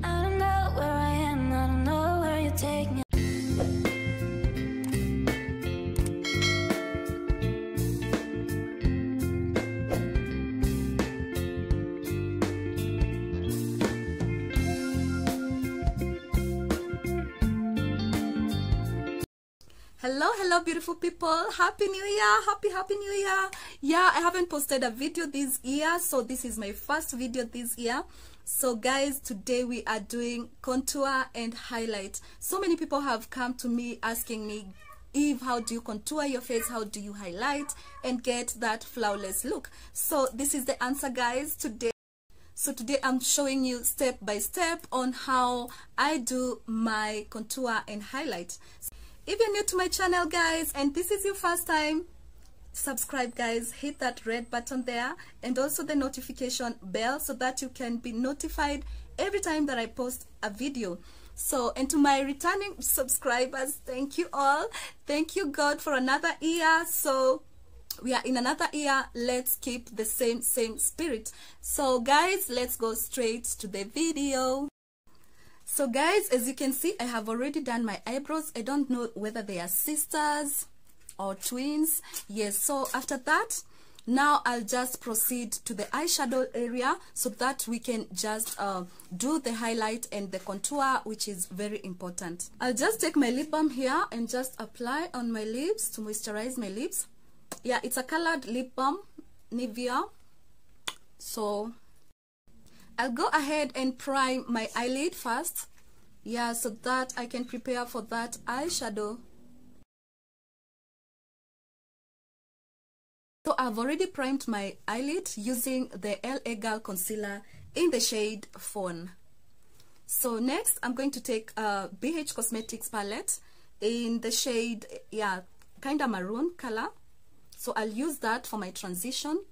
I don't know where I am, I don't know where you take me. Hello beautiful people, happy new year, happy new year. Yeah, I haven't posted a video this year, so this is my first video this year. So guys, today we are doing contour and highlight. So many people have come to me asking me, Eve, how do you contour your face, how do you highlight and get that flawless look? So this is the answer, guys, today. So today I'm showing you step by step on how I do my contour and highlight. If you're new to my channel, guys, and this is your first time, subscribe, guys, hit that red button there and also the notification bell so that you can be notified every time that I post a video. So, and to my returning subscribers, thank you all. Thank you, God, for another year. So we are in another year. Let's keep the same spirit. So guys, let's go straight to the video. So guys, as you can see, I have already done my eyebrows. I don't know whether they are sisters or twins. Yes, so after that, now I'll just proceed to the eyeshadow area so that we can just do the highlight and the contour, which is very important. I'll just take my lip balm here and just apply on my lips to moisturize my lips. Yeah, it's a colored lip balm, Nivea. So I'll go ahead and prime my eyelid first, yeah, so that I can prepare for that eyeshadow. So I've already primed my eyelid using the LA Girl concealer in the shade Fawn. So next I'm going to take a BH Cosmetics palette in the shade, yeah, kind of maroon color. So I'll use that for my transition.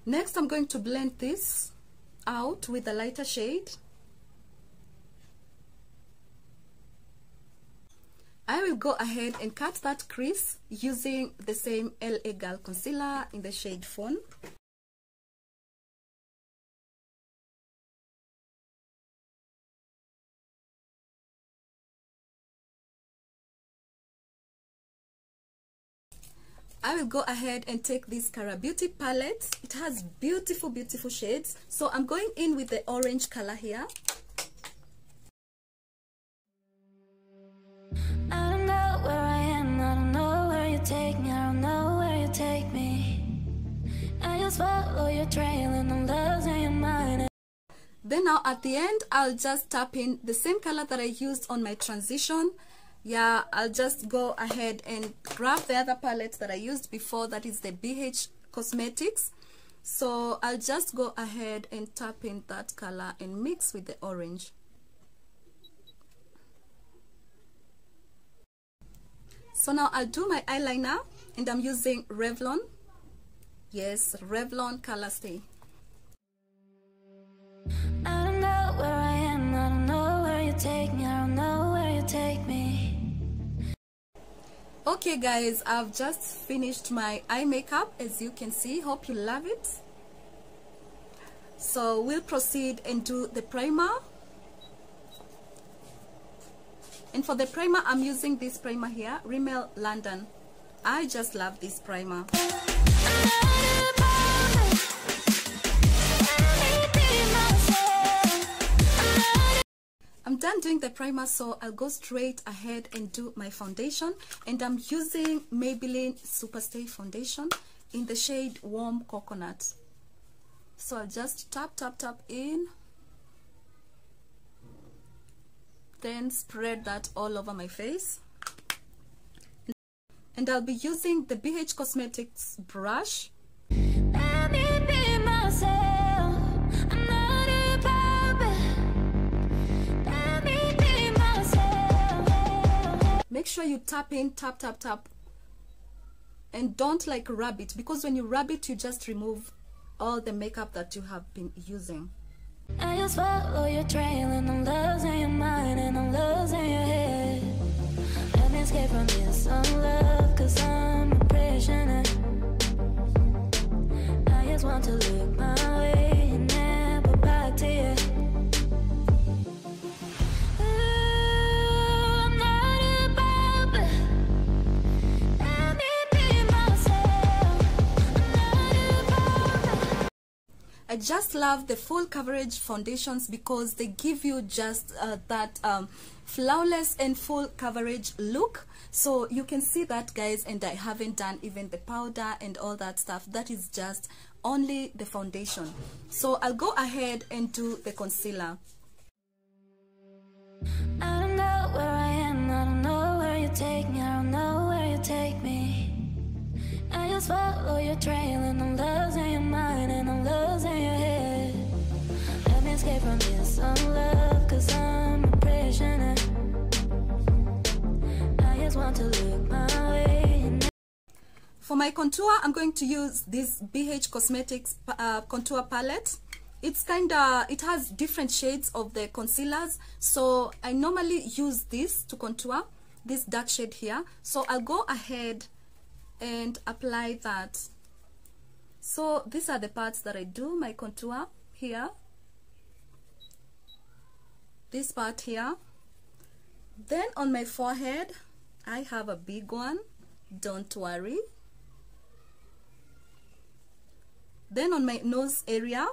Next, I'm going to blend this out with a lighter shade. I will go ahead and cut that crease using the same LA Girl concealer in the shade Fawn. I will go ahead and take this Cara Beauty palette. It has beautiful shades. So I'm going in with the orange color here. I don't know where I am, I don't know where you take me, I don't know where you take me. I just follow your trail and I'm losing your mind. Then now at the end, I'll just tap in the same color that I used on my transition. Yeah, I'll just go ahead and grab the other palette that I used before, that is the BH Cosmetics. So I'll just go ahead and tap in that color and mix with the orange. So now I'll do my eyeliner and I'm using Revlon. Yes, Revlon Color Stay. I don't know where I am, I don't know where you take me, I don't know where you take me. Okay guys, I've just finished my eye makeup, as you can see. Hope you love it. So we'll proceed and do the primer. And for the primer, I'm using this primer here, Rimmel London. I just love this primer. I'm done doing the primer, so I'll go straight ahead and do my foundation. And I'm using Maybelline Superstay Foundation in the shade Warm Coconut. So I'll just tap in. Then spread that all over my face. And I'll be using the BH Cosmetics brush. Let me be myself. I'm not a puppet. Let me be myself. Make sure you tap in, tap. And don't like rub it, because when you rub it, you just remove all the makeup that you have been using. I just follow your trail and I'm losing your escape from this love, cause I'm a prisoner. I just want to look my way and never back to you. I'm not a puppet. Let me be myself. I'm not a puppet. I just love the full coverage foundations because they give you just that flawless and full coverage look. So you can see that, guys, and I haven't done even the powder and all that stuff. That is just only the foundation. So I'll go ahead and do the concealer. I don't know where I am, I don't know where you take me, I don't know where you take me. I just follow your trail and I'm losing your mind and I'm losing your head. Let me escape from this love, cause I'm a prisoner. I just want to look my way. For my contour, I'm going to use this BH Cosmetics contour palette. It's it has different shades of the concealers, so I normally use this to contour, this dark shade here. So I'll go ahead and apply that. So these are the parts that I do my contour here. This part here. Then on my forehead, I have a big one, don't worry. Then on my nose area,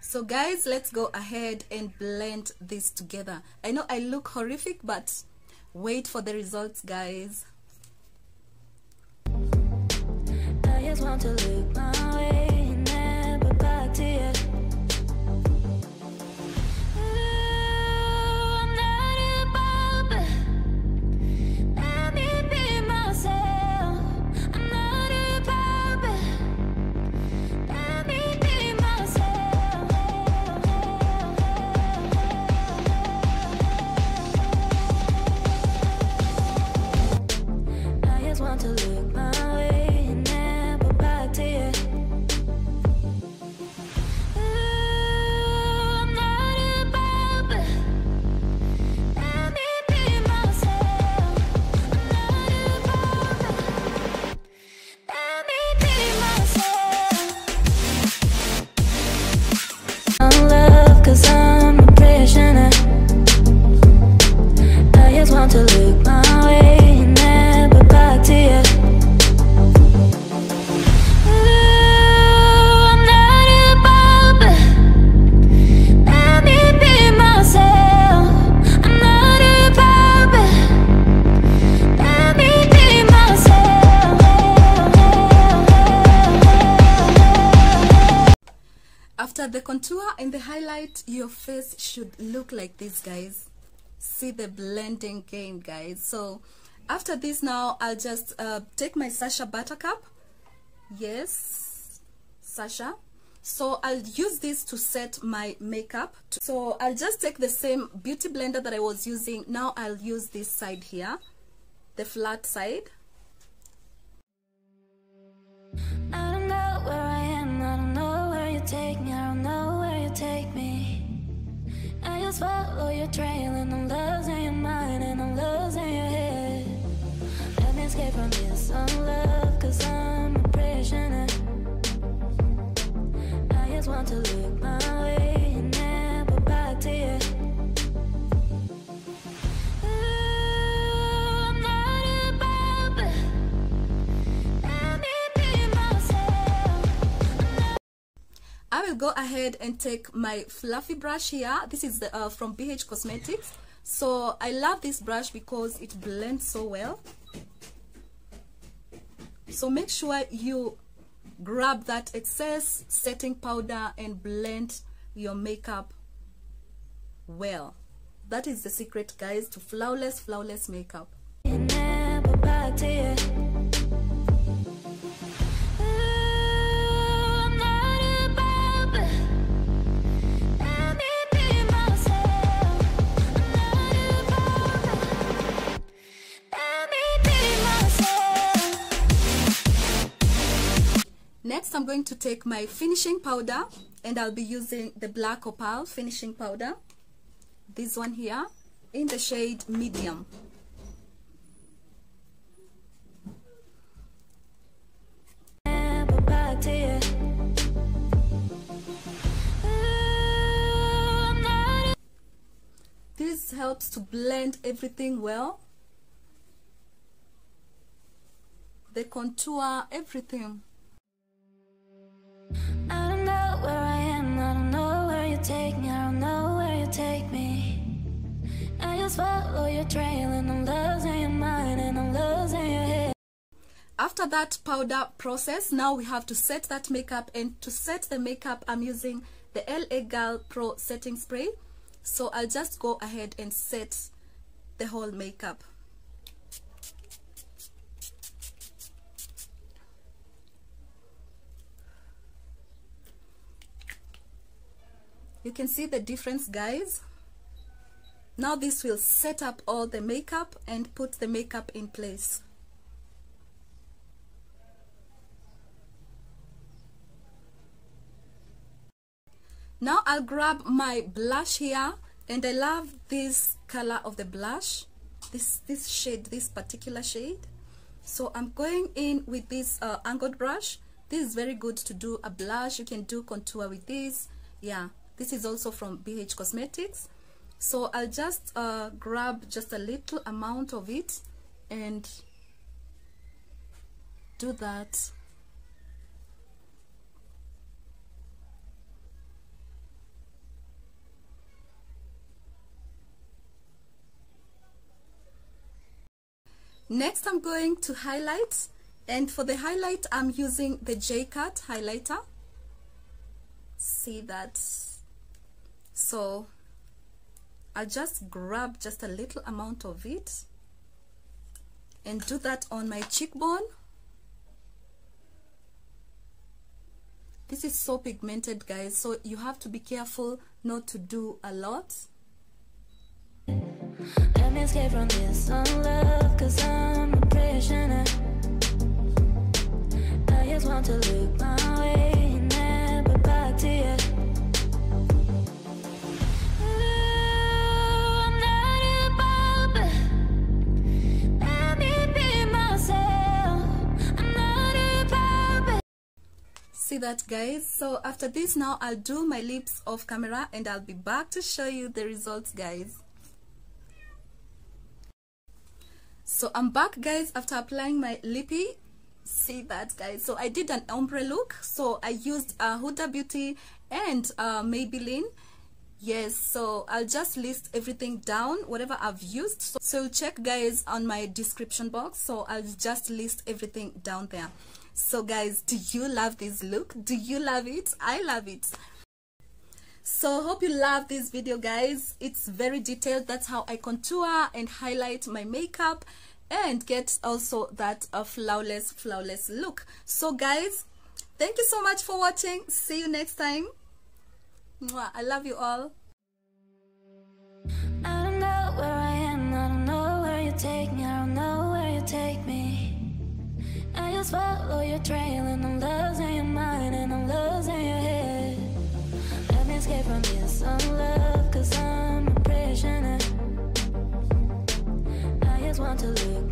so guys, let's go ahead and blend this together. I know I look horrific, but wait for the results, guys. I just want to look my way and never back to you. I'm not a puppet. Let me be myself. I'm not a puppet. Let me be myself. I just want to look my way and never back to you. I'm not a puppet. Let me be myself. I'm not a puppet. Let me be myself. I'm love, cause I'm a prisoner. I just want to look my way and never back to you. I'm not a puppet. Let me be myself. I'm not a puppet. Let me be myself. After the contour and the highlight, your face should look like this, guys. See the blending game, guys. So after this, now I'll just take my Sacha buttercup. Yes, Sacha. So I'll use this to set my makeup. So I'll just take the same beauty blender that I was using. Now I'll use this side here, the flat side. I don't know where I am, I don't know where you take me, I don't know where you take me. I just follow your trail and I'm losing your mind and I'm losing your head. Let me escape from this love, cause I'm a prisoner. I just want to look my way and never back to you. I'm not a puppet. Let me be myself. I will go ahead and take my fluffy brush here. This is the, from BH Cosmetics. So I love this brush because it blends so well. So make sure you grab that excess setting powder and blend your makeup well. That is the secret, guys, to flawless makeup. And never back to you. I'm not a puppet. Let me be myself. I'm not a puppet. Let me be myself. Next, I'm going to take my finishing powder, and I'll be using the black opal finishing powder, this one here, in the shade medium. This helps to blend everything well, the contour, everything. I don't know where I am, I don't know where you take me, I don't know where you take me. I just follow your trail and I'm losing your mind and I'm losing your head. After that powder process, now we have to set that makeup, and to set the makeup I'm using the LA Girl Pro setting spray. So I'll just go ahead and set the whole makeup. You can see the difference, guys. Now this will set up all the makeup and put the makeup in place. Now I'll grab my blush here, and I love this color of the blush, this shade, this particular shade. So I'm going in with this angled brush. This is very good to do a blush. You can do contour with this. Yeah, this is also from BH Cosmetics. So I'll just grab just a little amount of it and do that. Next, I'm going to highlight, and for the highlight I'm using the J-Cut highlighter. See that? So I'll just grab just a little amount of it and do that on my cheekbone. This is so pigmented, guys, so you have to be careful not to do a lot. Let me escape from this unlove, cause I'm a prisoner. I just want to look my way and never back to you. I'm not a puppet. Let me be myself. I'm not a puppet. See that, guys? So after this, now I'll do my lips off camera and I'll be back to show you the results, guys. So I'm back, guys, after applying my lippy. See that, guys? So I did an ombre look. So I used Hudah Beauty and Maybelline. Yes, so I'll just list everything down, whatever I've used. So check, guys, on my description box. So I'll just list everything down there. So guys, do you love this look? Do you love it? I love it. So hope you love this video, guys. It's very detailed. That's how I contour and highlight my makeup and get also that flawless look. So guys, thank you so much for watching. See you next time. Mwah. I love you all. I don't know where I am, I don't know where you take me, I don't know where you take me. I just follow your trail and I'm losing your mind and I'm losing your head. Let me escape from this unlove, cause I'm a prisoner. I just want to look